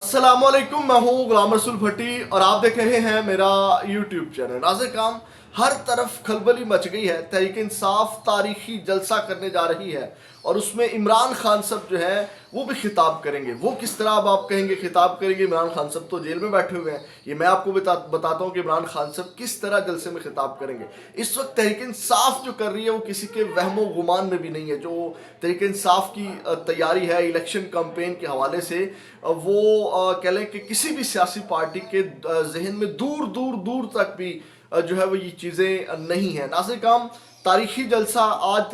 अस्सलामुअलैकुम, मैं हूँ गुलाम रसूल भट्टी और आप देख रहे हैं मेरा यूट्यूब चैनल। नाज़िर काम, हर तरफ खलबली मच गई है। तहरीक इंसाफ तारीखी जलसा करने जा रही है और उसमें इमरान खान साहब जो है वो भी खिताब करेंगे। वो किस तरह अब आप कहेंगे खिताब करेंगे? इमरान खान साहब तो जेल में बैठे हुए हैं। ये मैं आपको बताता हूँ कि इमरान खान साहब किस तरह जलसे में खिताब करेंगे। इस वक्त तहरीक इंसाफ जो कर रही है वो किसी के वहमो गुमान में भी नहीं है। जो तहरीक इंसाफ की तैयारी है इलेक्शन कैंपेन के हवाले से, वो कह लें कि किसी भी सियासी पार्टी के जहन में दूर दूर दूर तक भी जो है वो ये चीज़ें नहीं है। नाज़िर काम, तारीखी जलसा आज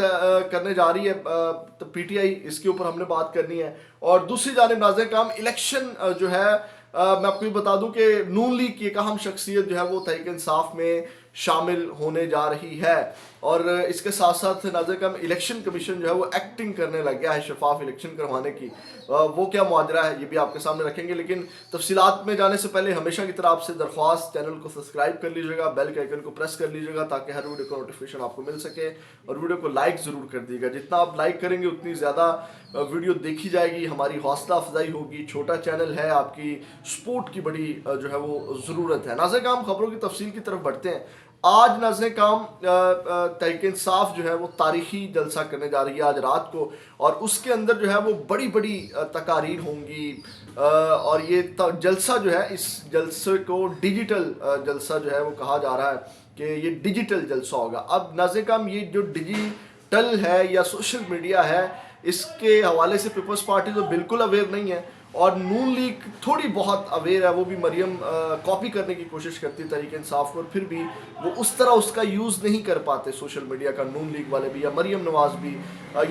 करने जा रही है तो पीटीआई, इसके ऊपर हमने बात करनी है। और दूसरी जानिब नाज़िर काम, इलेक्शन जो है मैं आपको ये बता दूं कि नून लीग की एक अहम शख्सियत जो है वो तहरीक इंसाफ में शामिल होने जा रही है। और इसके साथ साथ नाज़िर काम, इलेक्शन कमीशन जो है वो एक्टिंग करने लग गया है शफाफ इलेक्शन करवाने की। वो क्या मुआजरा है ये भी आपके सामने रखेंगे, लेकिन तफसीलात में जाने से पहले हमेशा की तरह आपसे दरख्वास्त, चैनल को सब्सक्राइब कर लीजिएगा, बेल के आइकन को प्रेस कर लीजिएगा ताकि हर वीडियो का नोटिफिकेशन आपको मिल सके। और वीडियो को लाइक ज़रूर कर दीजिएगा। जितना आप लाइक करेंगे उतनी ज़्यादा वीडियो देखी जाएगी, हमारी हौसला अफजाई होगी। छोटा चैनल है, आपकी सपोर्ट की बड़ी जो है वो ज़रूरत है। नाज़िर काम, खबरों की तफसील की तरफ बढ़ते हैं। आज नाज़िर काम, तहरीक इंसाफ जो है वो तारीखी जलसा करने जा रही है आज रात को, और उसके अंदर जो है वो बड़ी बड़ी तकारीर होंगी। और ये जलसा जो है, इस जलसे को डिजिटल जलसा जो है वो कहा जा रहा है कि ये डिजिटल जलसा होगा। अब नाज़िर काम, ये जो डिजिटल है या सोशल मीडिया है, इसके हवाले से पीपल्स पार्टी तो बिल्कुल अवेयर नहीं है, और नून लीग थोड़ी बहुत अवेयर है। वो भी मरियम कॉपी करने की कोशिश करती है तहरीक इंसाफ को, और फिर भी वो उस तरह उसका यूज़ नहीं कर पाते सोशल मीडिया का, नून लीग वाले भी या मरियम नवाज़ भी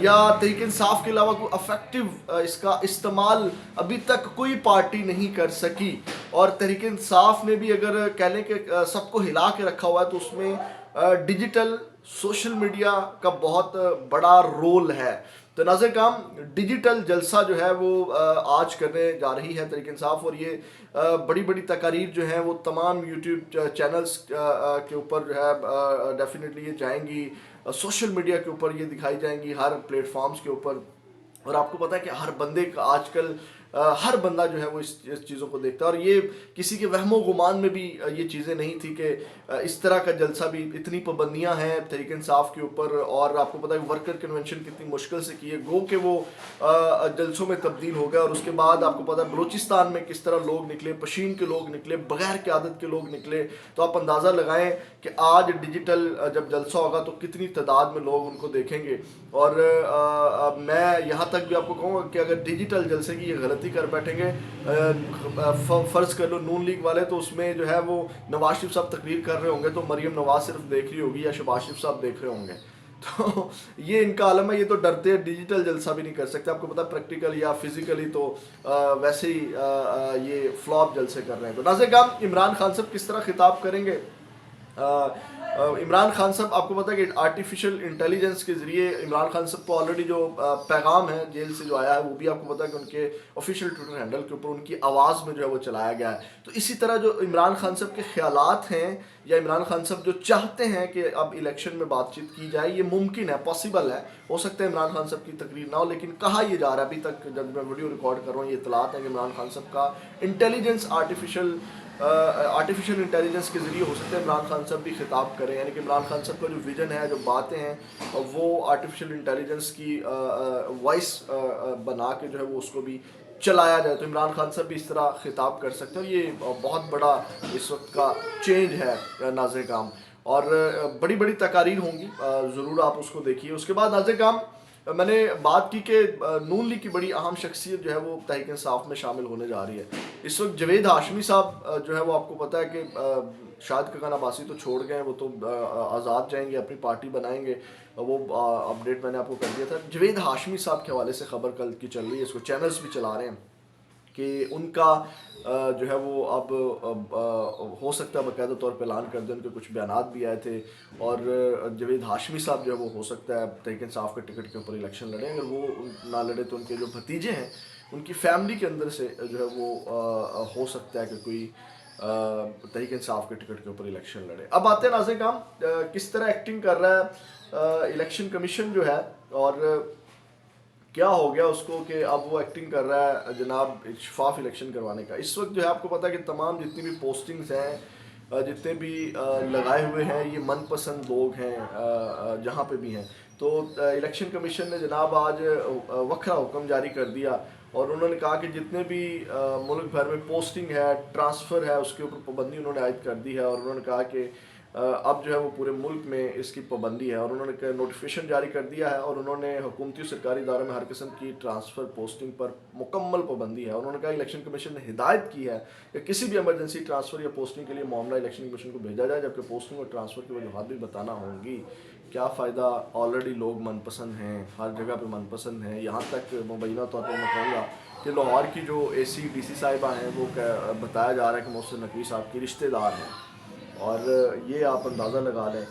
या तहरीक इंसाफ के अलावा कोई अफेक्टिव इसका इस्तेमाल अभी तक कोई पार्टी नहीं कर सकी। और तहरीक इंसाफ ने भी अगर कह लें कि सबको हिला के रखा हुआ है, तो उसमें डिजिटल सोशल मीडिया का बहुत बड़ा रोल है। तो नाज़िर काम, डिजिटल जलसा जो है वो आज करने जा रही है तहरीक इंसाफ, और ये बड़ी बड़ी तकारीर जो हैं वो तमाम यूट्यूब चैनल्स के ऊपर जो है डेफिनेटली ये जाएंगी। सोशल मीडिया के ऊपर ये दिखाई जाएंगी, हर प्लेटफॉर्म्स के ऊपर। और आपको पता है कि हर बंदे का आजकल हर बंदा जो है वो इस चीज़ों को देखता है, और ये किसी के वहमो गुमान में भी ये चीज़ें नहीं थी कि इस तरह का जलसा भी। इतनी पाबंदियां हैं तहरीक इंसाफ के ऊपर, और आपको पता है वर्कर कन्वेंशन कितनी मुश्किल से की है, गो के वो जलसों में तब्दील हो गया। और उसके बाद आपको पता है बलूचिस्तान में किस तरह लोग निकले, पशीन के लोग निकले, बगैर क़यादत के लोग निकले। तो आप अंदाज़ा लगाएं कि आज डिजिटल जब जलसा होगा तो कितनी तादाद में लोग उनको देखेंगे। और मैं यहाँ तक भी आपको कहूँगा कि अगर डिजिटल जलसे की ये गलती कर बैठेंगे, फ़र्ज़ कर लो नून लीग वाले, तो उसमें जो है वो नवाज शरीफ साहब तकरीर कर रहे होंगे तो मरियम नवाज सिर्फ देख रही होगी या शहबाज शरीफ साहब देख रहे होंगे। तो ये इनका आलम है। ये तो डरते हैं, डिजिटल जलसा भी नहीं कर सकते। आपको पता है प्रैक्टिकल या फिजिकली तो वैसे ही ये फ्लॉप जलसे कर रहे हैं। तो नाज़िर काम, इमरान खान साहब किस तरह खिताब करेंगे? इमरान खान साहब, आपको पता है कि आर्टिफिशियल इंटेलिजेंस के ज़रिए इमरान खान साहब को ऑलरेडी जो पैगाम है जेल से जो आया है, वो भी आपको पता है कि उनके ऑफिशियल ट्विटर हैंडल के ऊपर उनकी आवाज़ में जो है वो चलाया गया है। तो इसी तरह जो इमरान खान साहब के ख्यालात हैं, या इमरान खान साहब जो चाहते हैं कि अब इलेक्शन में बातचीत की जाए, ये मुमकिन है, पॉसिबल है। हो सकता है इमरान खान साहब की तकरीर ना हो, लेकिन कहा यह जा रहा है, अभी तक जब मैं वीडियो रिकॉर्ड कर रहा हूँ ये इतलात है कि इमरान खान साहब का इंटेलिजेंस आर्टिफिशियल इंटेलिजेंस के ज़रिए हो सकता है इमरान खान साहब भी खिताब करें। यानी कि इमरान खान साहब का जो विज़न है, जो बातें हैं, वो आर्टिफिशियल इंटेलिजेंस की वॉइस बना के जो है वो उसको भी चलाया जाए। तो इमरान खान साहब भी इस तरह खिताब कर सकते हैं। ये बहुत बड़ा इस वक्त का चेंज है नाज़िर काम, और बड़ी बड़ी तकारीर होंगी, ज़रूर आप उसको देखिए। उसके बाद नाज़िर काम, मैंने बात की कि नून लीग की बड़ी अहम शख्सियत जो है वो तहरीक इंसाफ में शामिल होने जा रही है। इस वक्त जवेद हाशमी साहब जो है वो, आपको पता है कि शाहिद खकान अब्बासी तो छोड़ गए, वो तो आज़ाद जाएंगे, अपनी पार्टी बनाएंगे। वो अपडेट मैंने आपको कर दिया था। जवेद हाशमी साहब के हवाले से खबर कल की चल रही है, इसको चैनल्स भी चला रहे हैं कि उनका जो है वो अब हो सकता है बाकायदा तौर पर ऐलान कर दें। उनके कुछ बयानात भी आए थे, और जवेद हाशमी साहब जो है वो हो सकता है तहरीक इंसाफ के टिकट के ऊपर इलेक्शन लड़ें। अगर वो ना लड़े तो उनके जो भतीजे हैं, उनकी फैमिली के अंदर से जो है वो हो सकता है कि कोई तहरीक इंसाफ के टिकट के ऊपर इलेक्शन लड़े। अब आते हैं नाज़िर काम, किस तरह एक्टिंग कर रहा है इलेक्शन कमीशन जो है, और کیا ہو گیا اس کو کہ اب وہ ایکٹنگ کر رہا ہے جناب ایک شفاف الیکشن کروانے کا. اس وقت جو ہے آپ کو پتا ہے کہ تمام جتنی بھی پوسٹنگز ہیں جتنے بھی لگائے ہوئے ہیں یہ من پسند لوگ ہیں جہاں پہ بھی ہیں. تو الیکشن کمیشن نے جناب آج وکھرا حکم جاری کر دیا اور انہوں نے کہا کہ جتنے بھی ملک بھر میں پوسٹنگ ہے ٹرانسفر ہے اس کے اوپر پابندی انہوں نے عائد کر دی ہے. اور انہوں نے کہا کہ اب جو ہے وہ پورے ملک میں اس کی پابندی ہے اور انہوں نے نوٹیفیکیشن جاری کر دیا ہے اور انہوں نے حکومتی سرکاری اداروں میں ہر قسم کی ٹرانسفر پوسٹنگ پر مکمل پابندی ہے. اور انہوں نے کہا الیکشن کمیشن نے ہدایت کی ہے کہ کسی بھی ایمرجنسی ٹرانسفر یا پوسٹنگ کے لیے معاملہ الیکشن کمیشن کو بھیجا جائے جبکہ پوسٹنگ اور ٹرانسفر کی وجوہات بھی بتانا ہوں گی. کیا فائدہ, آلریڈی لوگ من پسند ہیں, ہر جگہ پہ من پسند ہیں. یہاں تک مبینہ طور پر میں کہوں گا کہ لاہور کی جو اے سی ڈی سی صاحبہ ہیں وہ بتایا جا رہا ہے کہ محسن نقوی صاحب کی رشتہ دار ہیں اور یہ آپ اندازہ لگا لیں.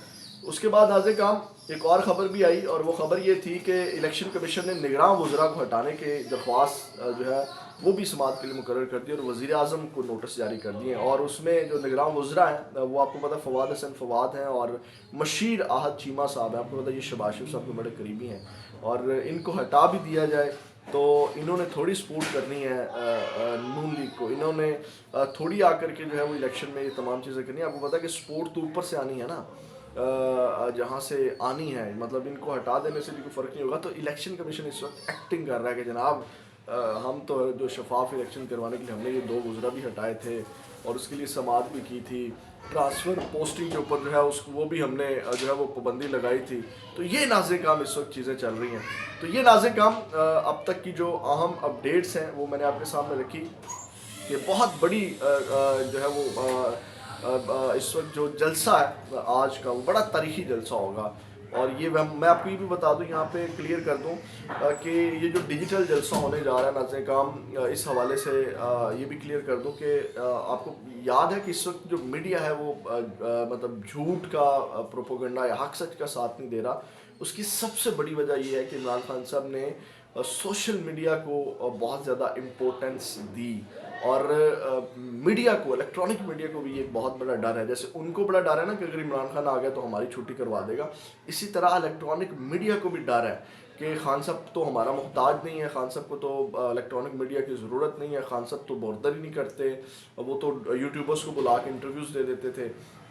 اس کے بعد ناظرین کرام ایک اور خبر بھی آئی اور وہ خبر یہ تھی کہ الیکشن کمیشن نے نگراں وزراء کو ہٹانے کے درخواست جو ہے وہ بھی سماعت کے لیے مقرر کر دی اور وزیر اعظم کو نوٹس جاری کر دیے. اور اس میں جو نگراں وزراء ہیں وہ آپ کو پتہ فواد حسن فواد ہیں اور مشیر احد چیمہ صاحب ہیں. آپ کو پتہ یہ شہباز شریف صاحب کے بڑے قریبی ہیں اور ان کو ہٹا بھی دیا جائے تو انہوں نے تھوڑی سپورٹ کرنی ہے نون لیگ کو. انہوں نے تھوڑی آ کر کے جو ہے وہ الیکشن میں یہ تمام چیزیں کرنی ہے. آپ کو پتہ ہے کہ سپورٹ تو اوپر سے آنی ہے نا, جہاں سے آنی ہے, مطلب ان کو ہٹا دینے سے بھی کوئی فرق نہیں ہوگا. تو الیکشن کمیشن اس وقت ایکٹنگ کر رہا ہے کہ جناب ہم تو جو شفاف الیکشن کروانے کے لیے ہم نے یہ 2 وزراء بھی ہٹائے تھے اور اس کے لیے سماعت بھی کی تھی, ٹرانسفر پوسٹنگ کے اوپر جو ہے اس کو وہ بھی ہم نے جو ہے وہ پابندی لگائی تھی. تو یہ ناظرین کرام اس وقت چیزیں چل رہی ہیں. تو یہ ناظرین کرام اب تک کی جو اہم اپڈیٹس ہیں وہ میں نے آپ کے سامنے رکھی. کہ بہت بڑی جو ہے وہ اس وقت جو جلسہ ہے آج کا وہ بڑا تاریخی جلسہ ہوگا. اور یہ میں آپ کو یہ بھی بتا دوں, یہاں پہ کلیئر کر دوں کہ یہ جو ڈیجیٹل جلسہ ہونے جا رہا ہے ناظرین کرام, اس حوالے سے یہ بھی کلیئر کر دوں کہ آپ کو یاد ہے کہ اس وقت جو میڈیا ہے وہ مطلب جھوٹ کا پروپیگنڈا یا حق سچ کا ساتھ نہیں دے رہا. اس کی سب سے بڑی وجہ یہ ہے کہ عمران خان صاحب نے سوشل میڈیا کو بہت زیادہ امپورٹنس دی اور میڈیا کو, الیکٹرانک میڈیا کو بھی ایک بہت بڑا ڈر ہے. جیسے ان کو بڑا ڈر ہے نا کہ اگر عمران خان آ گیا تو ہماری چھٹی کروا دے گا, اسی طرح الیکٹرانک میڈیا کو بھی ڈر ہے کہ خان صاحب تو ہمارا محتاج نہیں ہے, خان صاحب کو تو الیکٹرانک میڈیا کی ضرورت نہیں ہے, خان صاحب تو بردر ہی نہیں کرتے, وہ تو یوٹیوبرز کو بلا کے انٹرویوز دے دیتے تھے.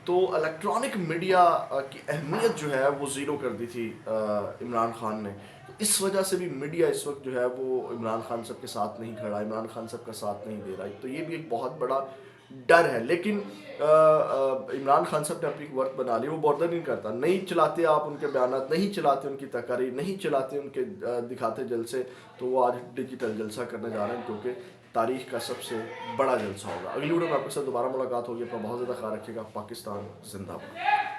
تو الیکٹرانک میڈیا کی اہمیت جو ہے وہ زیرو کر دی تھی عمران خان نے. تو اس وجہ سے بھی میڈیا اس وقت جو ہے وہ عمران خان صاحب کے ساتھ نہیں کھڑا, عمران خان صاحب کا ساتھ نہیں دے رہا. تو یہ بھی ایک بہت بڑا ڈر ہے. لیکن عمران خان صاحب نے اپنی ورک بنا لی, وہ بردر نہیں کرتا, نہیں چلاتے آپ ان کے بیانات, نہیں چلاتے ان کی تقاریر, نہیں چلاتے ان کے دکھاتے جلسے. تو وہ آج ڈیجیٹل جلسہ کرنے جا رہے ہیں کیونکہ تاریخ کا سب سے بڑا جلسہ ہوگا. اگلی ویڈیو میں آپ کے ساتھ دوبارہ ملاقات ہوگی. اپنا بہت زیادہ خیال رکھیے گا. پاکستان زندہ باد.